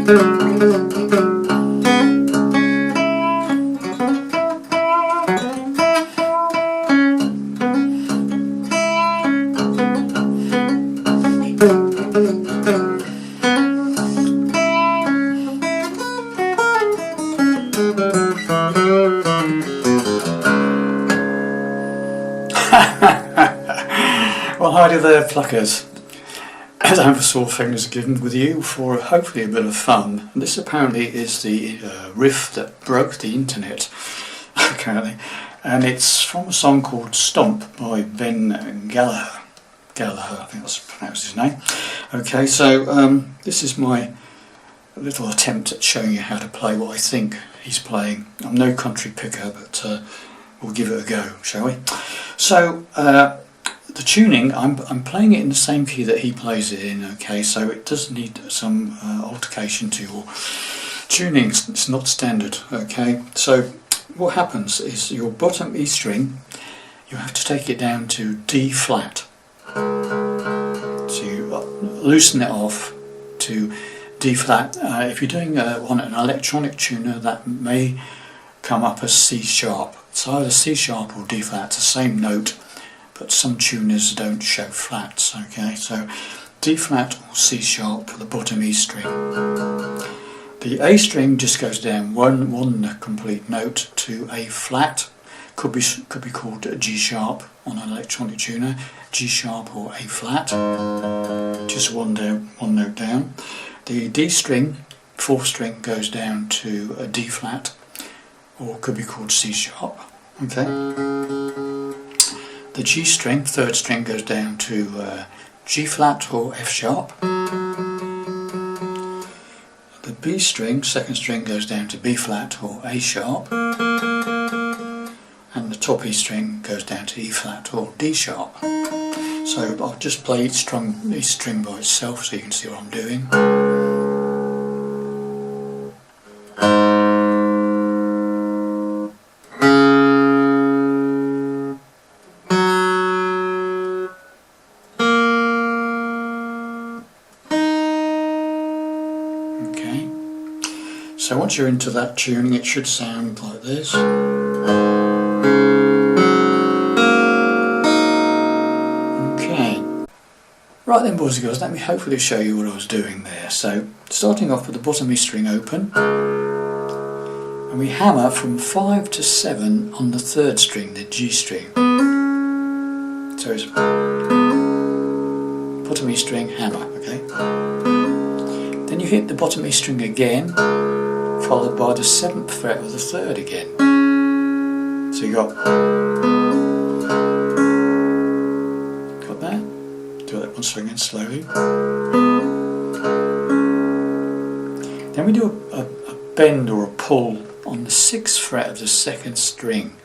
Well, hi there, pluckers. As I'm sore fingers given with you for hopefully a bit of fun. And this apparently is the riff that broke the internet, apparently, and it's from a song called Stomp by Gallaher. Gallaher, I think that's pronounced his name. Okay, so this is my little attempt at showing you how to play what I think he's playing. I'm no country picker, but we'll give it a go, shall we? So the tuning, I'm playing it in the same key that he plays it in, okay, so it does need some altercation to your tuning. It's not standard, okay. So what happens is your bottom E string, you have to take it down to D flat. So you loosen it off to D flat. If you're doing on an electronic tuner, that may come up as C sharp. It's either C sharp or D flat, it's the same note, but some tuners don't show flats, okay, so D flat or C sharp for the bottom E string. The A string just goes down one complete note to A flat, could be called a G sharp on an electronic tuner, G sharp or A flat, just one note down. The D string, fourth string, goes down to a D flat, or could be called C sharp, okay. The G string, third string, goes down to G flat or F sharp. The B string, second string, goes down to B flat or A sharp. And the top E string goes down to E flat or D sharp. So I'll just play each string by itself so you can see what I'm doing. Okay, so once you're into that tuning, it should sound like this. Okay, right then, boys and girls, let me hopefully show you what I was doing there. So starting off with the bottom E string open, and we hammer from 5 to 7 on the third string, the G string. So it's bottom E string, hammer, okay. Then you hit the bottom E string again, followed by the 7th fret of the third again. So you got that? Do that once again slowly. Then we do a bend or a pull on the 6th fret of the second string.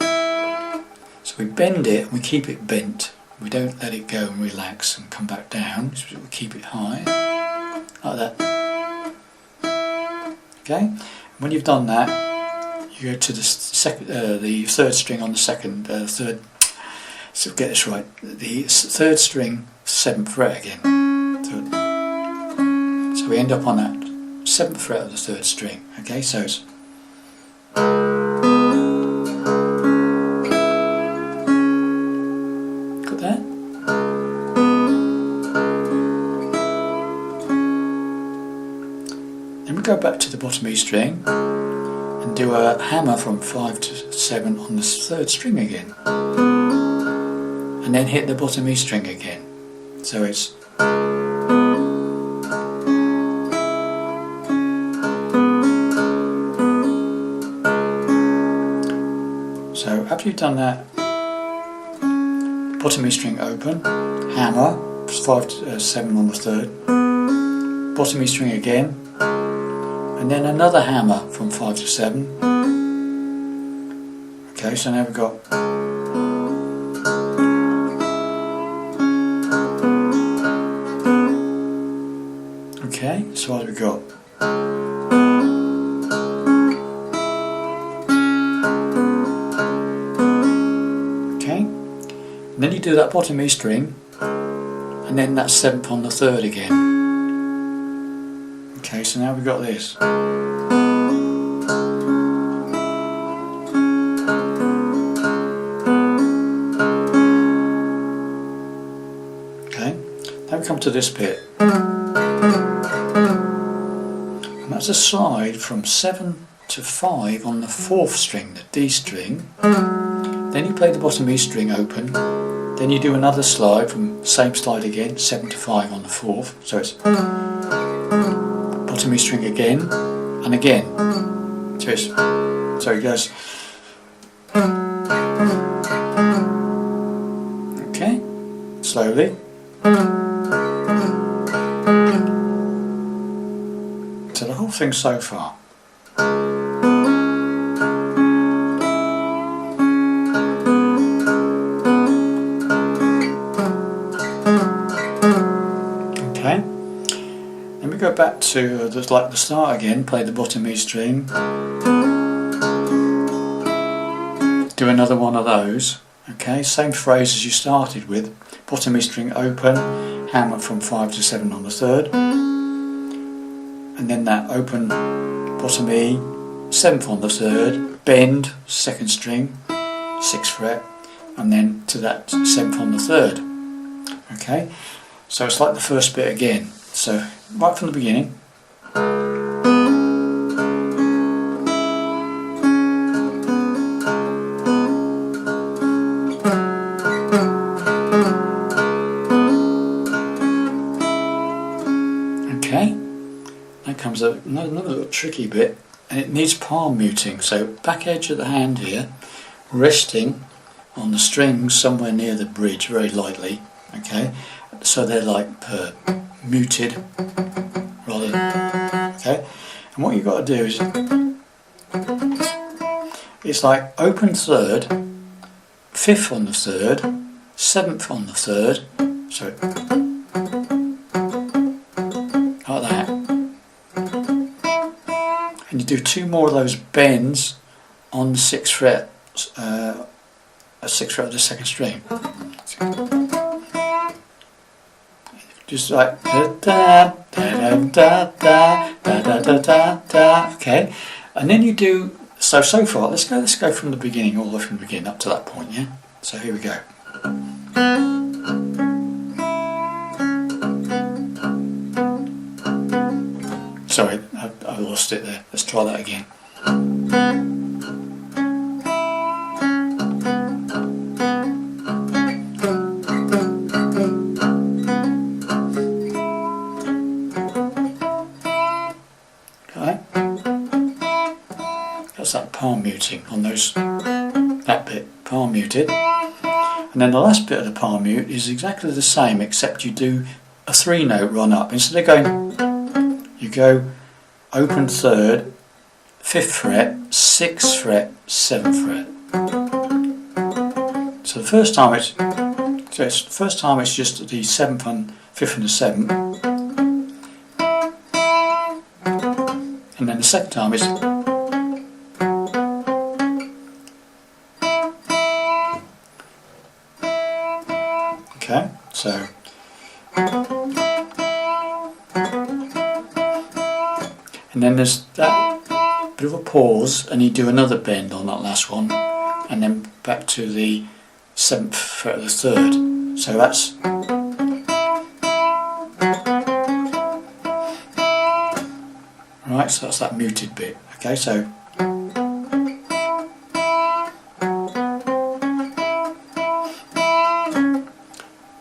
So we bend it and we keep it bent. We don't let it go and relax and come back down, so we keep it high. Like that. Okay, and when you've done that, you go to the third string on the third. So get this right. The third string, 7th fret again. So we end up on that 7th fret of the third string. Okay, so it's. Got that? Then we go back to the bottom E string and do a hammer from 5 to 7 on the third string again, and then hit the bottom E string again. So it's. So after you've done that, bottom E string open, hammer 5 to 7 on the third, bottom E string again, and then another hammer from 5 to 7. Okay, so now we've got. Okay, so what have we got? Okay, and then you do that bottom E string, and then that 7th on the third again. Okay, so now we've got this. Okay, now we come to this bit. And that's a slide from 7 to 5 on the 4th string, the D string. Then you play the bottom E string open. Then you do another slide from same slide again, 7 to 5 on the 4th. So it's bottom E string again and again. So it goes. Okay, slowly. So the whole thing so far. Okay, then we go back to like the start again, play the bottom E string, do another one of those. Okay, same phrase as you started with, bottom E string open, hammer from 5 to 7 on the 3rd, and then that open bottom E, 7th on the 3rd, bend, 2nd string, 6th fret, and then to that 7th on the 3rd. Okay, so it's like the first bit again. So right from the beginning. Okay, now comes another little tricky bit, and it needs palm muting. So back edge of the hand here, resting on the strings somewhere near the bridge, very lightly. Okay, so they're like muted rather than, okay, and what you've got to do is it's like open 3rd, 5th on the 3rd, 7th on the 3rd, so like that, and you do 2 more of those bends on the 6th fret, 6th fret of the 2nd string. Just like da da da da da da da da da da. Okay, and then you do so far. Let's go from the beginning, all the way from the beginning up to that point. Yeah. So here we go. Sorry, I lost it there. Let's try that again. That's that palm muting on those, that bit, palm muted. And then the last bit of the palm mute is exactly the same, except you do a 3-note run up. Instead of going, you go open 3rd, 5th fret, 6th fret, 7th fret. So the first time it's just the 7th and 5th and the 7th. And then the second time is okay, so and then there's that bit of a pause, and you do another bend on that last one, and then back to the 7th fret of the 3rd. So that's right. So that's that muted bit. Okay, so.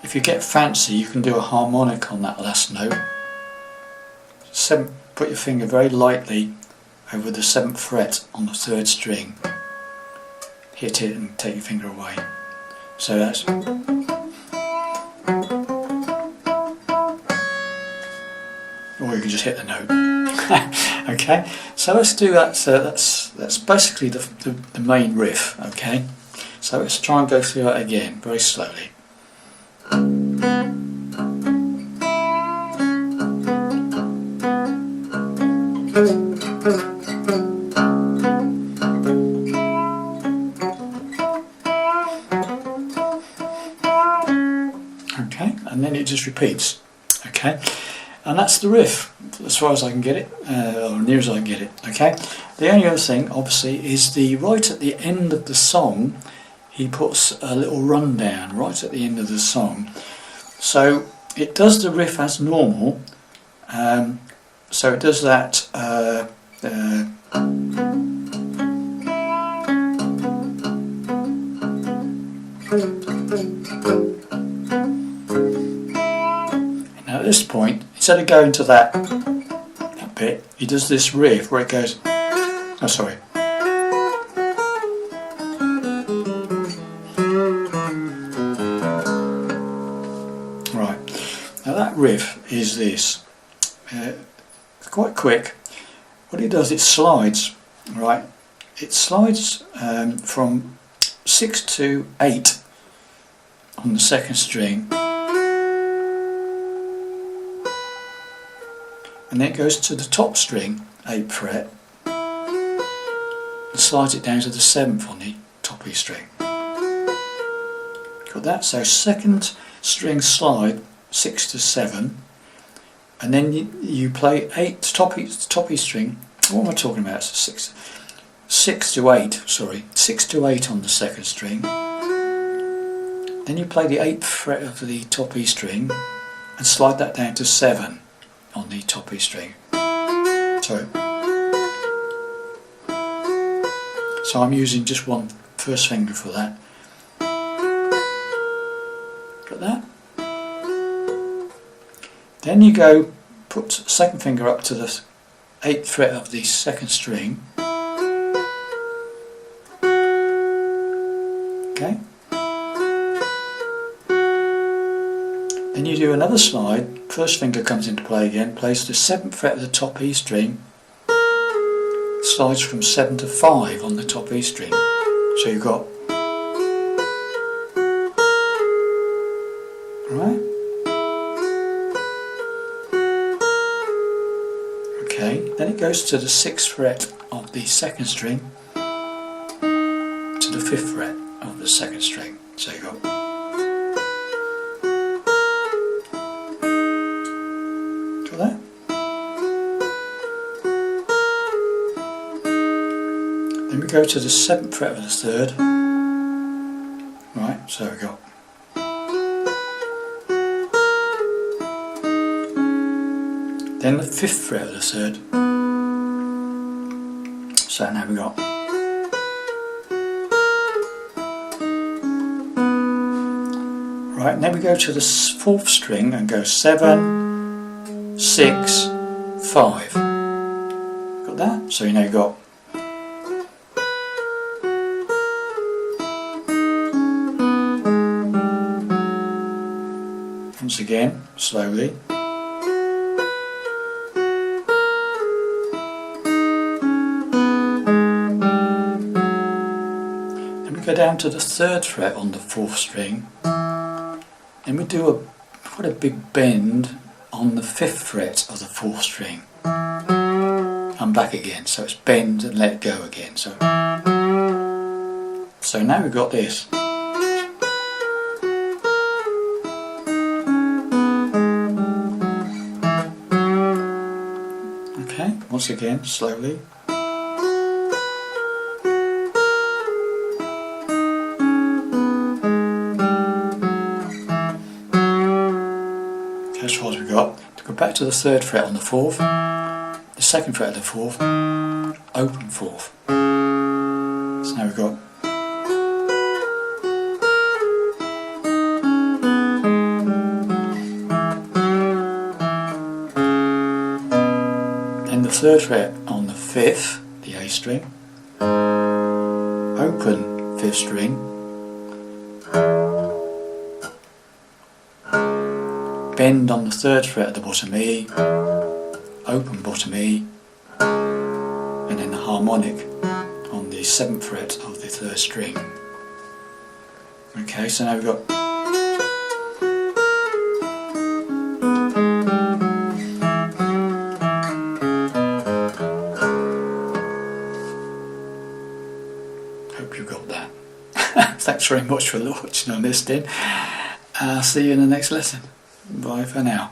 If you get fancy, you can do a harmonic on that last note. Put your finger very lightly over the 7th fret on the 3rd string. Hit it and take your finger away. So that's. Or you can just hit the note. Okay, so let's do that. That's basically the main riff. Okay, so let's try and go through that again very slowly. Okay, and then it just repeats. Okay, And that's the riff, as far as I can get it, or near as I can get it. Okay. The only other thing, obviously, is right at the end of the song, he puts a little rundown right at the end of the song. So it does the riff as normal. So it does that. Now at this point, instead of going to that bit, he does this riff where it goes. Oh, sorry. Right. Now that riff is this. Quite quick. What it does, it slides. Right. It slides from 6 to 8 on the second string, and then it goes to the top string, 8th fret, and slides it down to the 7th on the top E string. Got that? So second string slide 6 to 7, and then you play 8 top E string. What am I talking about? 6 to 8. Sorry, 6 to 8 on the second string. Then you play the 8th fret of the top E string and slide that down to 7 on the top E string. So I'm using just one first finger for that. Got that? Then you go put second finger up to the 8th fret of the second string. Okay. Then you do another slide, first finger comes into play again, plays the 7th fret of the top E string, slides from 7 to 5 on the top E string. So you've got, right? Okay, then it goes to the 6th fret of the second string to the 5th fret of the second string. So you got, that. Then we go to the 7th fret of the 3rd. Right, so we got. Then the 5th fret of the 3rd. So now we got. Right, and then we go to the 4th string and go 7, 6, 5. Got that? So you now got. Once again, slowly. Then we go down to the 3rd fret on the 4th string. Then we do quite a big bend on the 5th fret of the 4th string. I'm back again, so it's bend and let go again. So now we've got this. Okay, once again, slowly. That's what we've got. To go back to the 3rd fret on the 4th, the 2nd fret of the 4th, open 4th. So now we've got. Then the 3rd fret on the 5th, the A string, open 5th string, bend on the 3rd fret of the bottom E, open bottom E, and then the harmonic on the 7th fret of the 3rd string. Okay, so now we've got. Hope you got that. Thanks very much for watching and listening. I'll see you in the next lesson. Bye for now.